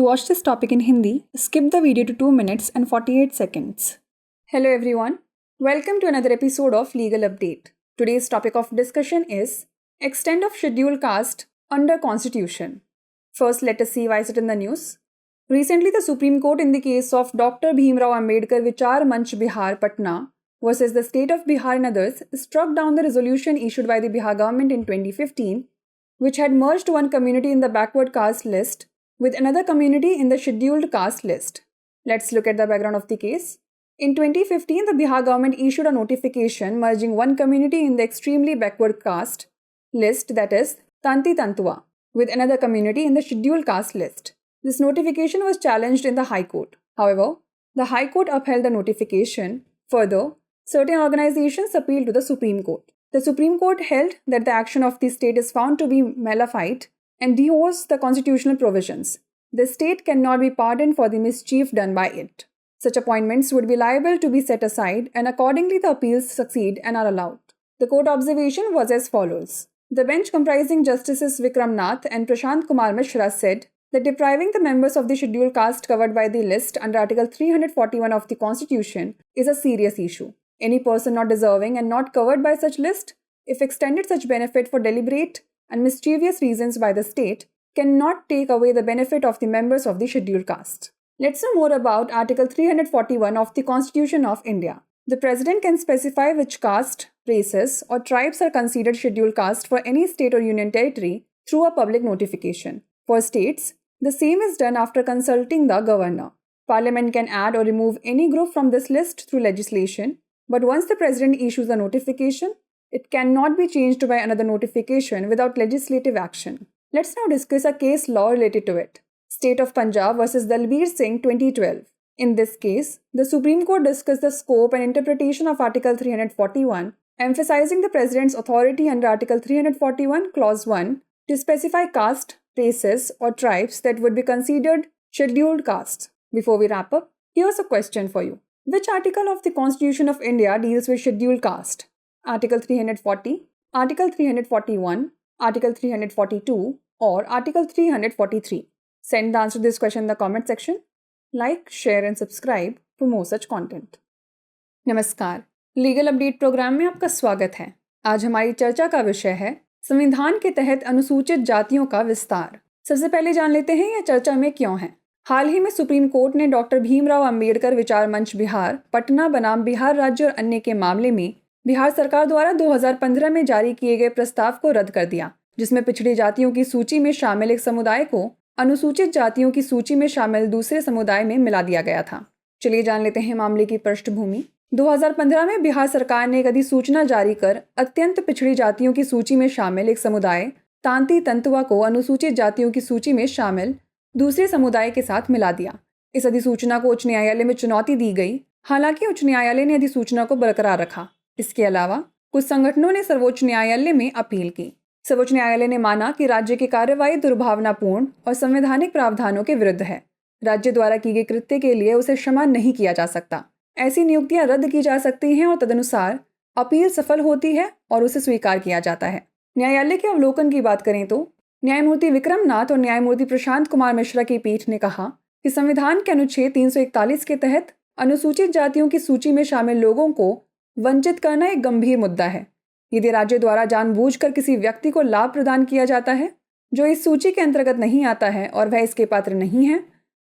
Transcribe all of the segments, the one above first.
watch this topic in Hindi, skip the video to 2 minutes and 48 seconds. Hello everyone, welcome to another episode of Legal Update. Today's topic of discussion is extent of scheduled caste under Constitution. First, let us see why is it in the news. Recently, the Supreme Court in the case of Dr. Bhimrao Ambedkar Vichar Manch Bihar Patna versus the state of Bihar and others struck down the resolution issued by the Bihar government in 2015, which had merged one community in the backward caste list with another community in the scheduled caste list. Let's look at the background of the case. In 2015, the Bihar government issued a notification merging one community in the extremely backward caste list, that is, Tanti Tantua, with another community in the scheduled caste list. This notification was challenged in the High Court. However, the High Court upheld the notification. Further, certain organizations appealed to the Supreme Court. The Supreme Court held that the action of the state is found to be malefic and dehones the constitutional provisions. The state cannot be pardoned for the mischief done by it. Such appointments would be liable to be set aside, and accordingly the appeals succeed and are allowed. The court observation was as follows. The bench comprising Justices Vikram Nath and Prashant Kumar Mishra said that depriving the members of the scheduled caste covered by the list under Article 341 of the Constitution is a serious issue. Any person not deserving and not covered by such list, if extended such benefit for deliberate and mischievous reasons by the state, cannot take away the benefit of the members of the scheduled caste. Let's know more about Article 341 of the Constitution of India. The President can specify which caste, races, or tribes are considered scheduled caste for any state or union territory through a public notification. For states, the same is done after consulting the governor. Parliament can add or remove any group from this list through legislation, but once the President issues a notification, it cannot be changed by another notification without legislative action. Let's now discuss a case law related to it. State of Punjab versus Dalbir Singh 2012. In this case, the Supreme Court discussed the scope and interpretation of Article 341, emphasizing the President's authority under Article 341 Clause 1 to specify caste, races, or tribes that would be considered scheduled castes. Before we wrap up, here's a question for you. Which article of the Constitution of India deals with scheduled caste? Article 340, Article 341, Article 342, or Article 343? Send the answer to this question in the comment section. Like, share and subscribe for more such content. नमस्कार, legal update programme में आपका स्वागत है। आज हमारी चर्चा का विषय है संविधान के तहत अनुसूचित जातियों का विस्तार। सबसे पहले जान लेते हैं यह चर्चा में क्यों है। हाल ही में सुप्रीम कोर्ट ने डॉक्टर भीमराव अंबेडकर विचार मंच बिहार पटना बनाम बिहार राज्य और अन्य के मामले में बिहार सरकार द्वारा 2015 में जारी किए गए प्रस्ताव को रद्द कर दिया, जिसमें पिछड़ी जातियों की सूची में शामिल एक समुदाय को अनुसूचित जातियों की सूची में शामिल दूसरे समुदाय में मिला दिया गया था। चलिए जान लेते हैं मामले की पृष्ठभूमि। 2015 में बिहार सरकार ने एक अधिसूचना जारी कर अत्यंत पिछड़ी जातियों की सूची में शामिल एक समुदाय तांती तंतुआ को अनुसूचित जातियों की सूची में शामिल दूसरे समुदाय के साथ मिला दिया। इस अधिसूचना को उच्च न्यायालय में चुनौती दी गई, हालांकि उच्च न्यायालय ने अधिसूचना को बरकरार रखा। इसके अलावा कुछ संगठनों ने सर्वोच्च न्यायालय में अपील की। सर्वोच्च न्यायालय ने माना कि राज्य की कार्यवाही दुर्भावनापूर्ण और संवैधानिक प्रावधानों के विरुद्ध है। राज्य द्वारा की गई कृत्य के लिए उसे क्षमा नहीं किया जा सकता। ऐसी नियुक्तियां रद्द की जा सकती हैं और तदनुसार अपील सफल होती है और उसे स्वीकार किया जाता है। न्यायालय के अवलोकन की बात करें तो न्यायमूर्ति विक्रम नाथ और न्यायमूर्ति प्रशांत कुमार मिश्रा की पीठ ने कहा कि संविधान के अनुच्छेद 341 के तहत अनुसूचित जातियों की सूची में शामिल लोगों को वंचित करना एक गंभीर मुद्दा है। यदि राज्य द्वारा जानबूझकर किसी व्यक्ति को लाभ प्रदान किया जाता है जो इस सूची के अंतर्गत नहीं आता है और वह इसके पात्र नहीं है,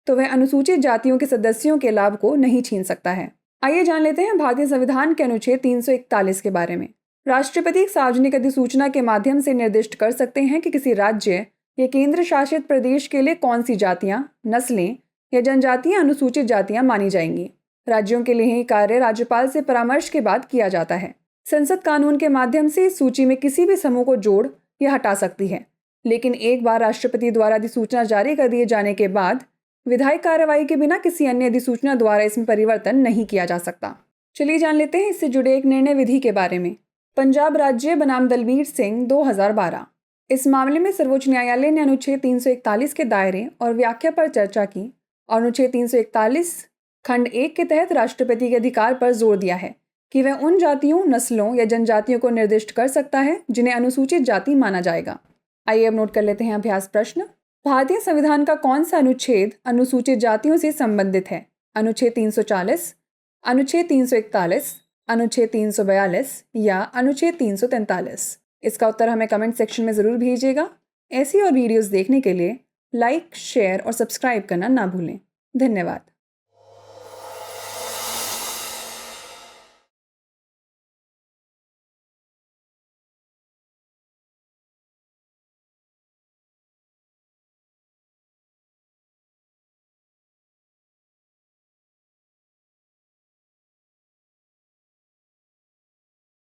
तो वह अनुसूचित जातियों के सदस्यों के लाभ को नहीं छीन सकता है। आइए जान लेते हैं भारतीय संविधान के अनुच्छेद 341 के बारे में। राष्ट्रपति एक सार्वजनिक अधिसूचना के माध्यम से निर्दिष्ट कर सकते हैं कि किसी राज्य या केंद्र शासित प्रदेश के लिए कौन सी जातियां, नस्लें या जनजातियां अनुसूचित जातियां मानी जाएंगी। राज्यों के लिए ही कार्य राज्यपाल से परामर्श के बाद किया जाता है। संसद कानून के माध्यम से इस सूची में किसी भी समूह को जोड़ या हटा सकती है, लेकिन एक बार राष्ट्रपति द्वारा अधिसूचना जारी कर दिए जाने के बाद विधायी कार्रवाई के बिना किसी अन्य अधिसूचना द्वारा इसमें परिवर्तन नहीं किया जा सकता। चलिए जान लेते हैं इससे जुड़े एक निर्णय विधि के बारे में। पंजाब राज्य बनाम दलबीर सिंह 2012। इस मामले में सर्वोच्च न्यायालय ने अनुच्छेद 341 के दायरे और व्याख्या पर चर्चा की और अनुच्छेद 341 खंड 1 के तहत राष्ट्रपति के अधिकार पर जोर दिया है कि वह उन जातियों, नस्लों या जनजातियों को निर्दिष्ट कर सकता है जिन्हें अनुसूचित जाति माना जाएगा। आइए अब नोट कर लेते हैं अभ्यास प्रश्न। भारतीय संविधान का कौन सा अनुच्छेद अनुसूचित जातियों से संबंधित है? अनुच्छेद 340, अनुच्छेद 341, अनुच्छेद 342 या अनुच्छेद 343? इसका उत्तर हमें कमेंट सेक्शन में ज़रूर भेजिएगा। ऐसी और वीडियोस देखने के लिए लाइक, शेयर और सब्सक्राइब करना ना भूलें। धन्यवाद।